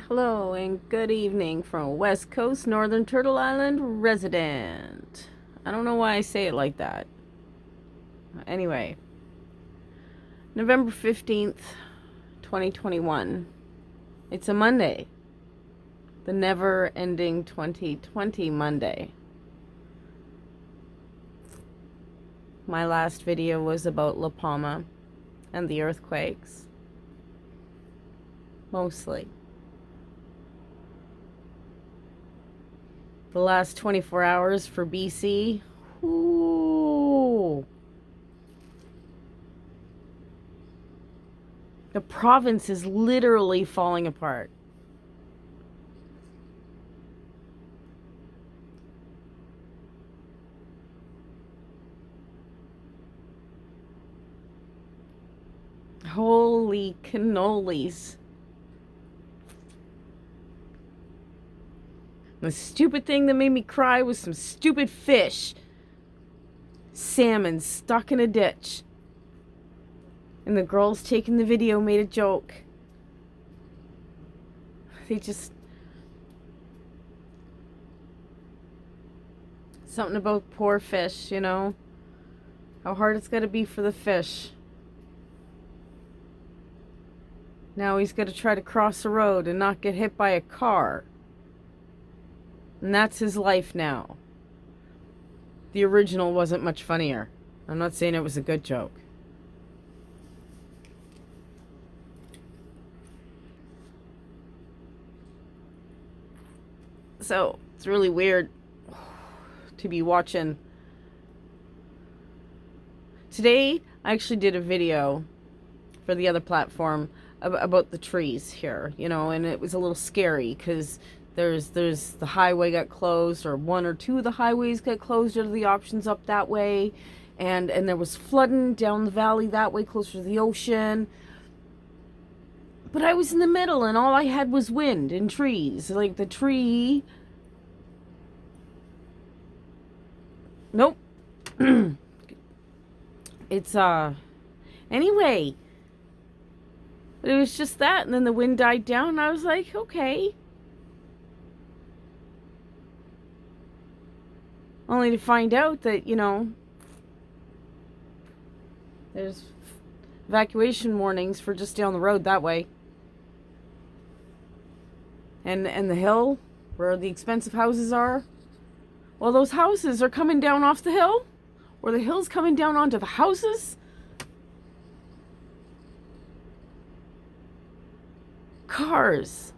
Hello and good evening from West Coast, Northern Turtle Island resident. I don't know why I say it like that. Anyway, November 15th, 2021. It's a Monday. The NeverEnding 2020 Monday. My last video was about La Palma and the earthquakes. Mostly. The last 24 hours for BC. Ooh. The province is literally falling apart. Holy cannolis. The stupid thing that made me cry was some stupid fish. Salmon stuck in a ditch. And the girls taking the video made a joke. They just... Something about poor fish, you know? How hard it's got to be for the fish. Now he's got to try to cross the road and not get hit by a car. And that's his life now. The original wasn't much funnier. I'm not saying it was a good joke. So, it's really weird to be watching. Today, I actually did a video for the other platform about the trees here, you know, and it was a little scary because there's the highway got closed, or one or two of the highways got closed, or the options up that way, and there was flooding down the valley that way closer to the ocean. But I was in the middle and all I had was wind and trees. Like the tree... Nope. It's anyway, but it was just that, and then the wind died down and I was like, okay. Only to find out that, you know, there's evacuation warnings for just down the road that way. And the hill where the expensive houses are. Well, those houses are coming down off the hill, or the hill's coming down onto the houses. Cars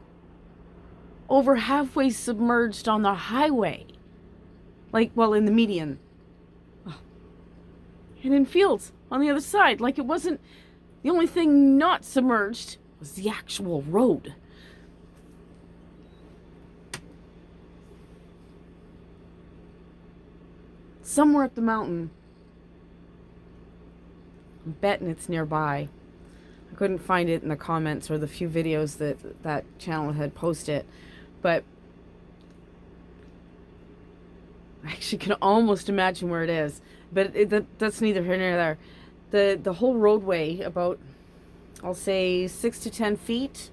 over halfway submerged on the highway. Like, well, in the median. And in fields on the other side. Like, it wasn't... The only thing not submerged was the actual road. Somewhere up the mountain. I'm betting it's nearby. I couldn't find it in the comments or the few videos that channel had posted. But I actually can almost imagine where it is. But that's neither here nor there. The whole roadway, about, I'll say 6 to 10 feet,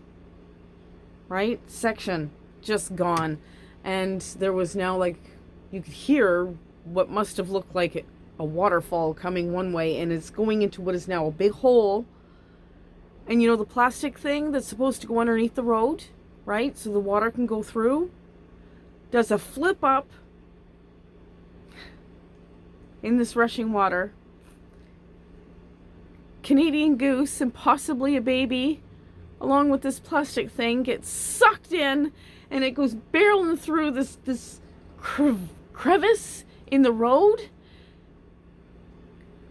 right? Section just gone. And there was now, like, you could hear what must have looked like a waterfall coming one way, and it's going into what is now a big hole. And you know the plastic thing that's supposed to go underneath the road, right? So the water can go through. Does a flip up in this rushing water. Canadian goose and possibly a baby, along with this plastic thing, gets sucked in, and it goes barreling through this crevice in the road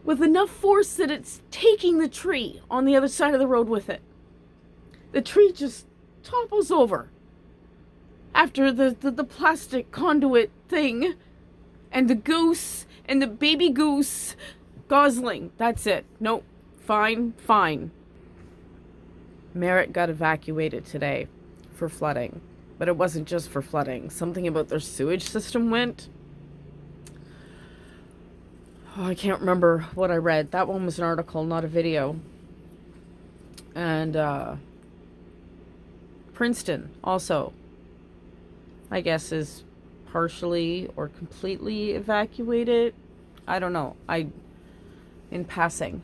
with enough force that it's taking the tree on the other side of the road with it. The tree just topples over after the plastic conduit thing, and the goose and the baby goose gosling. That's it. Nope. Fine. Merritt got evacuated today for flooding, but it wasn't just for flooding. Something about their sewage system went. Oh, I can't remember what I read. That one was an article, not a video. And Princeton also, I guess, is partially or completely evacuated. I don't know. In passing.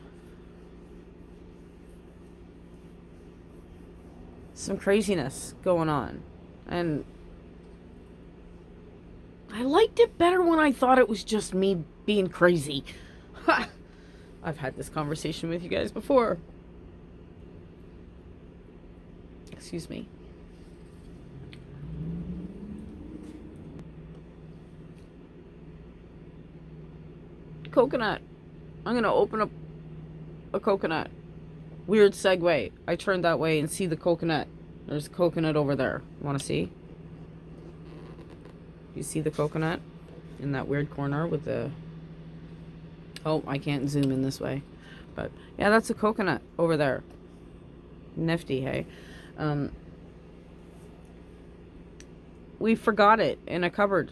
Some craziness going on. And I liked it better when I thought it was just me being crazy. Ha! I've had this conversation with you guys before. Excuse me. Coconut. I'm going to open up a coconut. Weird segue. I turned that way and see the coconut. There's a coconut over there. Want to see? You see the coconut in that weird corner with the... Oh, I can't zoom in this way. But yeah, that's a coconut over there. Nifty, hey? We forgot it in a cupboard.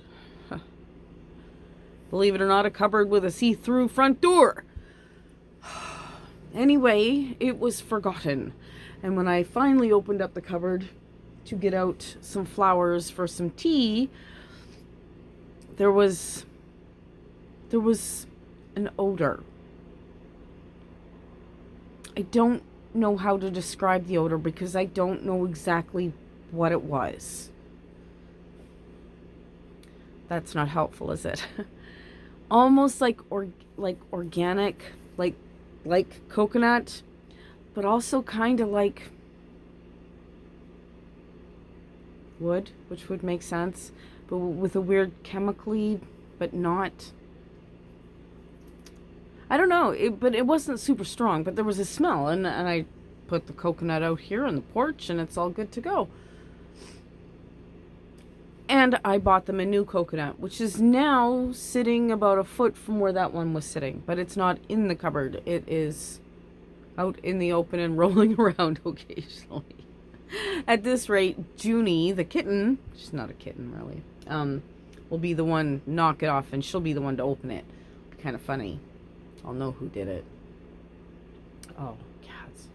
Believe it or not, a cupboard with a see-through front door. Anyway, it was forgotten. And when I finally opened up the cupboard to get out some flowers for some tea, there was an odor. I don't know how to describe the odor because I don't know exactly what it was. That's not helpful, is it? Almost like organic, like coconut, but also kind of like wood, which would make sense, but with a weird chemically, but not. I don't know, but it wasn't super strong, but there was a smell, and I put the coconut out here on the porch, and it's all good to go. And I bought them a new coconut, which is now sitting about a foot from where that one was sitting. But it's not in the cupboard. It is out in the open and rolling around occasionally. At this rate, Junie, the kitten, she's not a kitten really, will be the one knock it off, and she'll be the one to open it. Kind of funny. I'll know who did it. Oh, cats.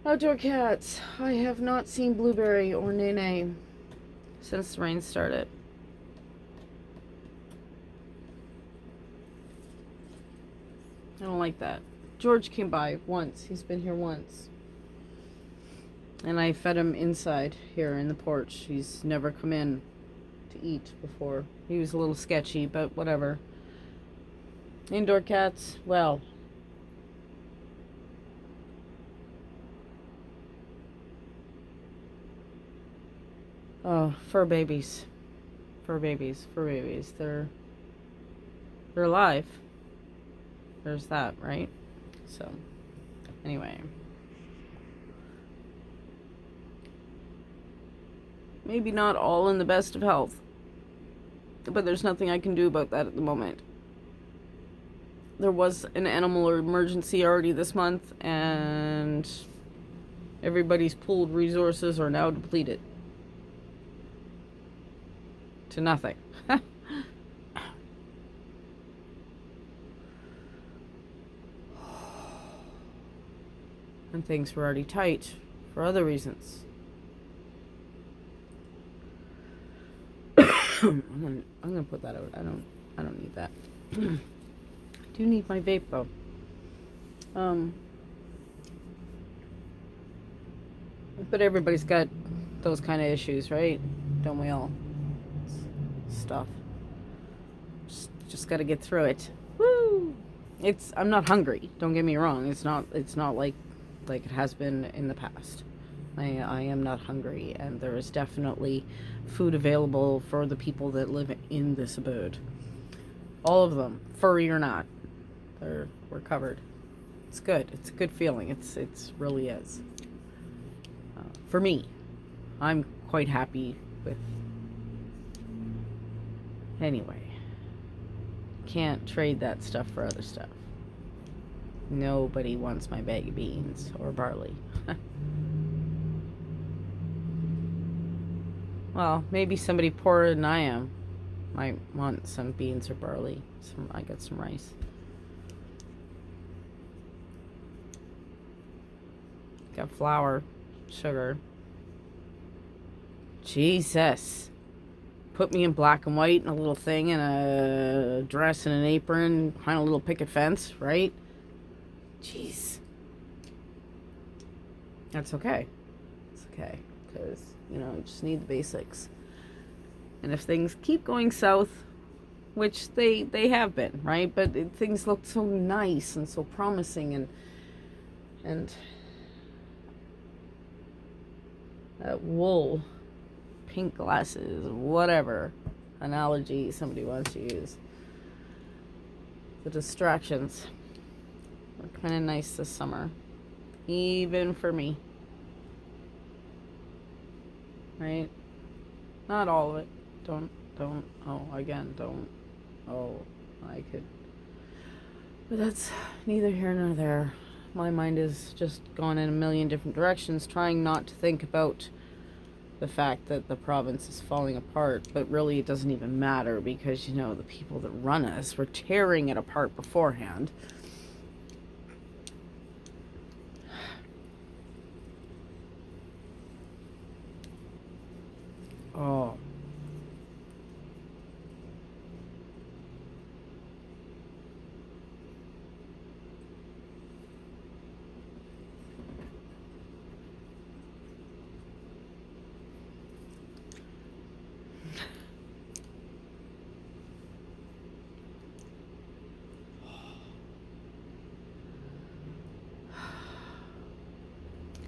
Outdoor cats. I have not seen Blueberry or Nene since the rain started. I don't like that. George came by once. He's been here once. And I fed him inside here in the porch. He's never come in to eat before. He was a little sketchy, but whatever. Indoor cats, well... Oh, fur babies. Fur babies. Fur babies. They're alive. There's that, right? So, anyway. Maybe not all in the best of health. But there's nothing I can do about that at the moment. There was an animal emergency already this month, and everybody's pooled resources are now depleted. To nothing. And things were already tight for other reasons. I'm gonna put that out. I don't need that. I do need my vape though. But everybody's got those kind of issues, right? Don't we all? Stuff. Just got to get through it. Woo! I'm not hungry. Don't get me wrong. It's not like it has been in the past. I am not hungry, and there is definitely food available for the people that live in this abode. All of them, furry or not, we're covered. It's good. It's a good feeling. It's really is. For me, I'm quite happy with. Anyway, can't trade that stuff for other stuff. Nobody wants my bag of beans or barley. Well, maybe somebody poorer than I am. Might want some beans or barley. I got some rice. Got flour, sugar. Jesus. Put me in black and white in a little thing and a dress and an apron behind a little picket fence, right? Jeez. That's okay. It's okay. Because, you just need the basics. And if things keep going south, which they have been, right? But things look so nice and so promising and wool, pink glasses, whatever analogy somebody wants to use. The distractions were kind of nice this summer, even for me, right? Not all of it. Don't. I could. But that's neither here nor there. My mind is just gone in a million different directions, trying not to think about the fact that the province is falling apart. But really, it doesn't even matter because, the people that run us were tearing it apart beforehand. Oh.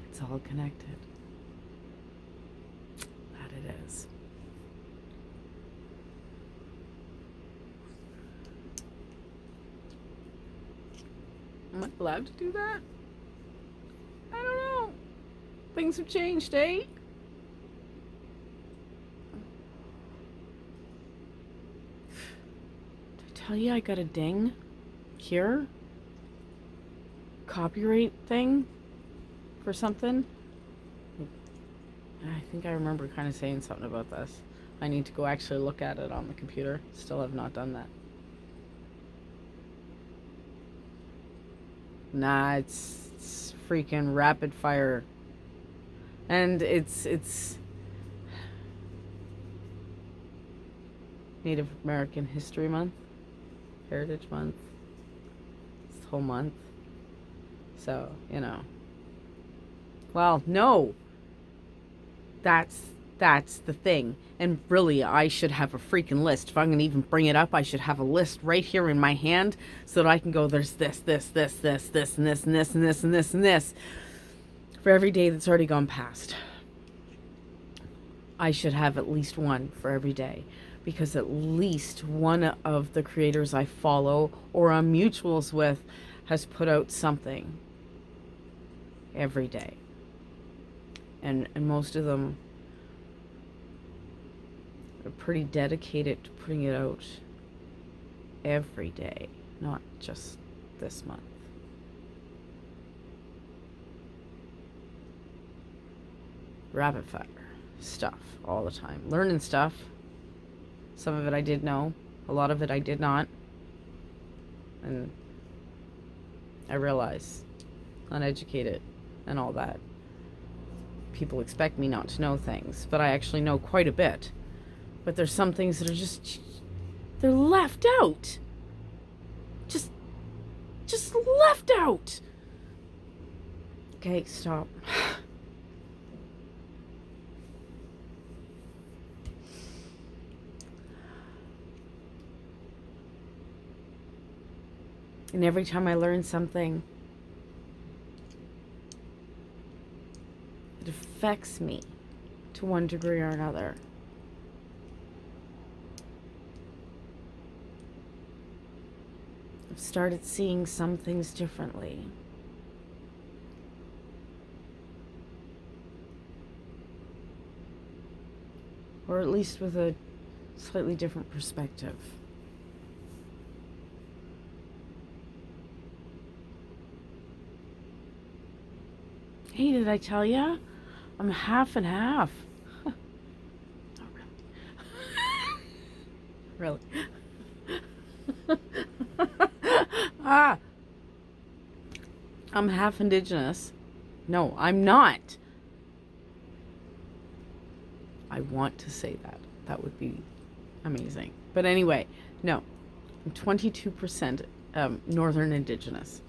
It's all connected. That it is. Am I allowed to do that? I don't know. Things have changed, eh? Did I tell you I got a ding here? Copyright thing for something? I think I remember kind of saying something about this. I need to go actually look at it on the computer. Still have not done that. Nah, it's freaking rapid fire. And it's Native American History Month, Heritage Month. It's the whole month. So, Well, no. That's the thing. And really, I should have a freaking list. If I'm going to even bring it up, I should have a list right here in my hand so that I can go, there's this, and this, and this, and this, and this, and this, and this. For every day that's already gone past. I should have at least one for every day. Because at least one of the creators I follow or I'm mutuals with has put out something every day. And most of them are pretty dedicated to putting it out every day, not just this month. Rapid fire stuff all the time. Learning stuff. Some of it I did know. A lot of it I did not. And I realize, uneducated and all that. People expect me not to know things, but I actually know quite a bit. But there's some things that are they're left out. Just left out. Okay, stop. And every time I learn something, it affects me to one degree or another. I've started seeing some things differently. Or at least with a slightly different perspective. Hey, did I tell ya? I'm half and half. Not really. Ah, I'm half indigenous. No, I'm not. I want to say that. That would be amazing. But anyway, no. I'm 22% Northern Indigenous.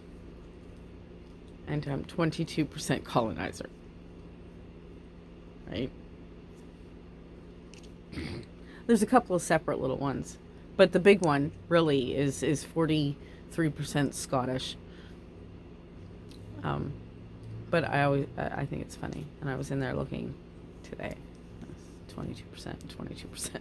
And I'm 22% colonizer. Right? There's a couple of separate little ones. But the big one really is 43% Scottish. But I think it's funny. And I was in there looking today. 22%, 22%.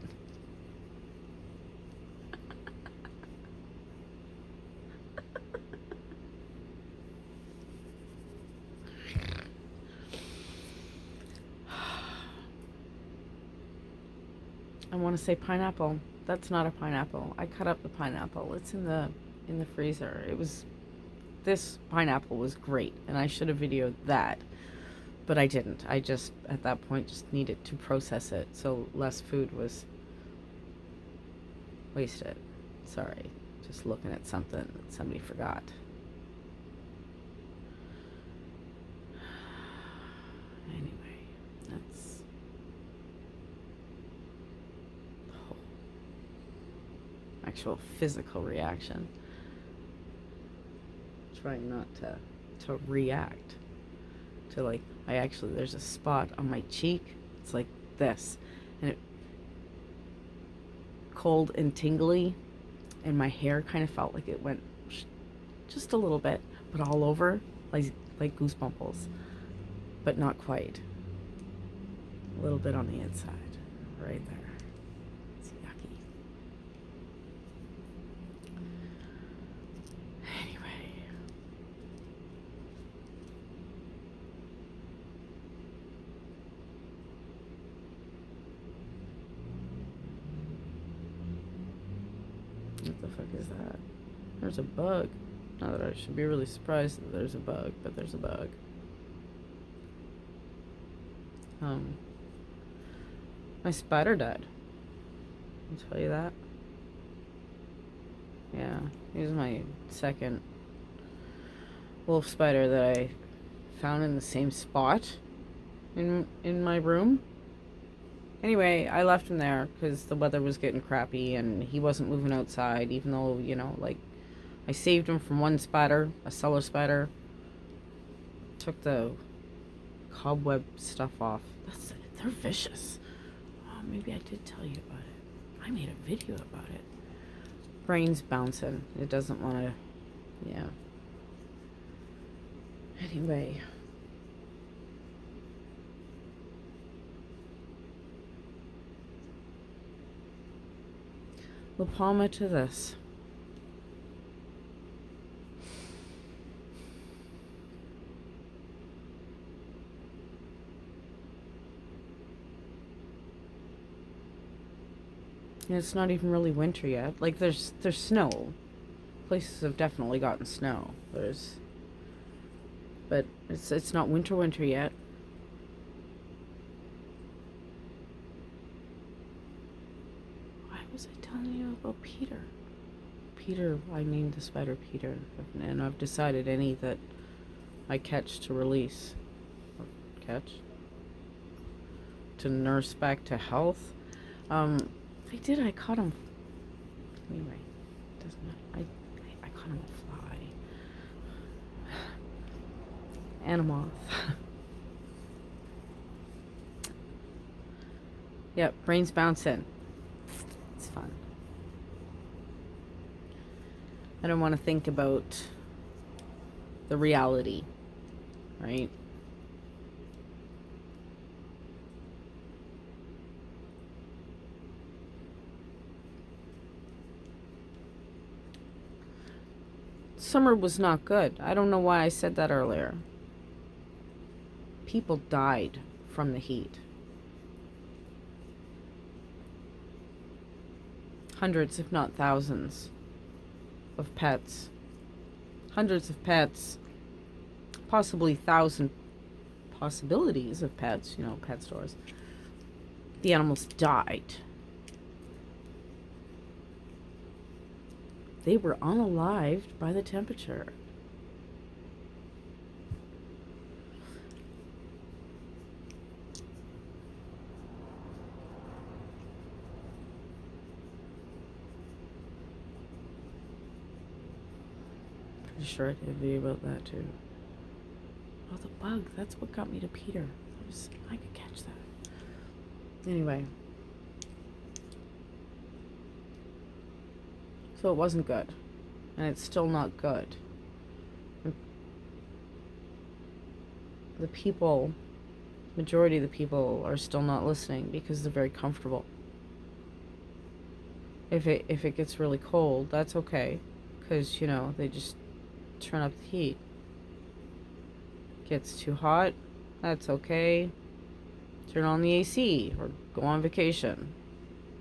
I want to say pineapple. That's not a pineapple. I cut up the pineapple. It's in the freezer. This pineapple was great, and I should have videoed that, but I didn't. I just at that point just needed to process it, so less food was wasted. Sorry, just looking at something that somebody forgot. Anyway, that's the whole actual physical reaction. Trying not to react to, like, there's a spot on my cheek. It's like this, and it cold and tingly, and my hair kind of felt like it went just a little bit, but all over, like goosebumples, but not quite. A little bit on the inside, right there. It's yucky. Anyway. What the fuck is that? There's a bug. Not that I should be really surprised that there's a bug, but there's a bug. My spider died. I'll tell you that. Yeah, he was my second wolf spider that I found in the same spot in my room. Anyway, I left him there because the weather was getting crappy and he wasn't moving outside, even though, like, I saved him from one spider, a cellar spider. Took the cobweb stuff off. They're vicious. Oh, maybe I did tell you about it. I made a video about it. Brain's bouncing. It doesn't want to, yeah. Anyway. La Palma to this. And it's not even really winter yet. Like, there's snow. Places have definitely gotten snow. But it's not winter yet. Why was I telling you about Peter? Peter, I named the spider Peter, and I've decided any that I catch to release. Or catch? To nurse back to health. I caught him. Anyway, doesn't matter. I caught him a fly. And a moth. Yep, brain's bouncing. It's fun. I don't want to think about the reality, right? Summer was not good. I don't know why I said that earlier. People died from the heat. Hundreds, if not thousands, of pets. Hundreds of pets. Possibly 1,000 possibilities of pets, pet stores. The animals died. they were unalived by the temperature. Pretty sure I did a video about that too. Oh, the bug. That's what got me to Peter. I could catch that. Anyway. So it wasn't good. And it's still not good. The people, majority of the people are still not listening because they're very comfortable. If it gets really cold, that's okay. Because, you know, they just turn up the heat. Gets too hot, that's okay. Turn on the AC or go on vacation.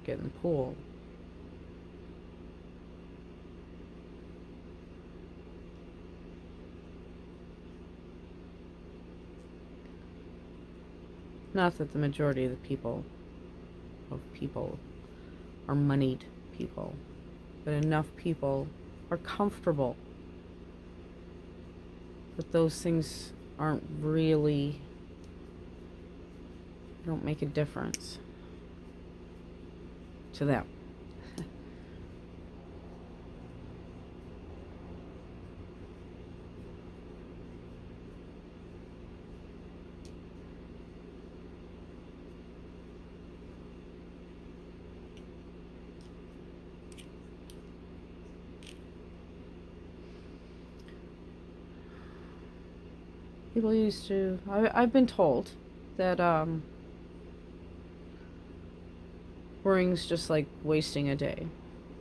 Get in the pool. Not that the majority of the people are moneyed people, but enough people are comfortable that those things aren't really, don't make a difference to them. People used to, I've been told that worrying's just like wasting a day.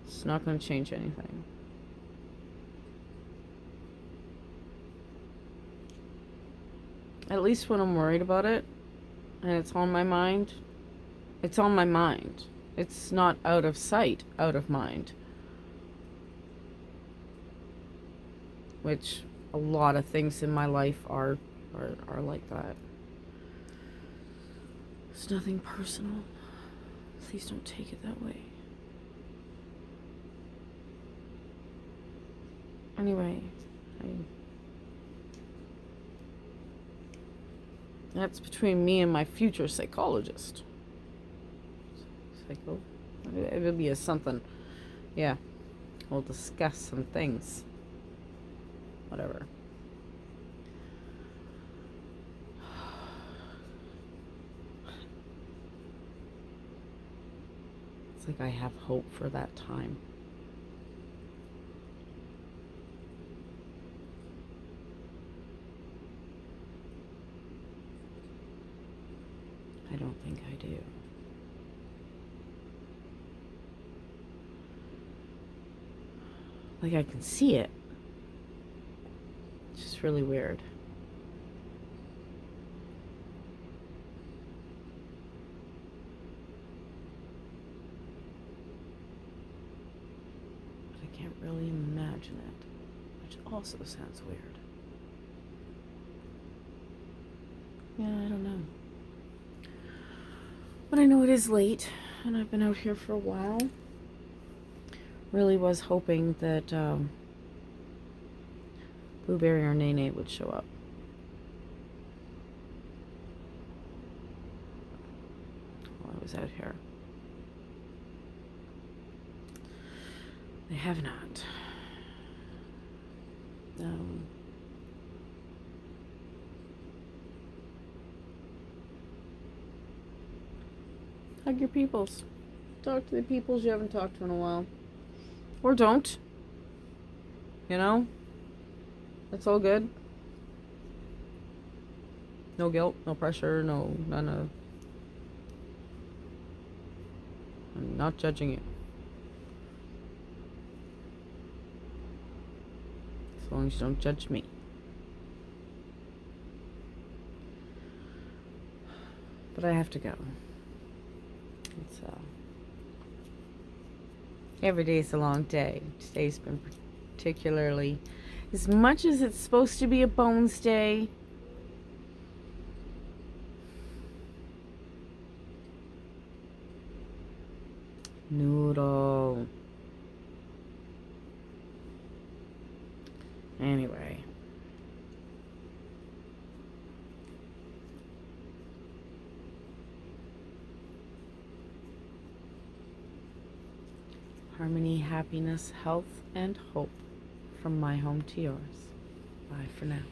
It's not going to change anything. At least when I'm worried about it and it's on my mind, it's on my mind. It's not out of sight, out of mind. Which a lot of things in my life are like that. It's nothing personal. Please don't take it that way. Anyway, that's between me and my future psychologist. Psycho? It would be a something. Yeah. We'll discuss some things. Whatever. It's like I have hope for that time. I don't think I do. Like I can see it. It's just really weird. But I can't really imagine it, which also sounds weird. Yeah, I don't know. But I know it is late, and I've been out here for a while. Really was hoping that Blueberry or Nene would show up. While I was out here. They have not. Hug your peoples. Talk to the peoples you haven't talked to in a while. Or don't. You know? That's all good. No guilt, no pressure, none of... I'm not judging you. As long as you don't judge me. But I have to go. It's every day is a long day. Today's been particularly, as much as it's supposed to be a bones day, noodle. Anyway. Harmony, happiness, health, and hope from my home to yours. Bye for now.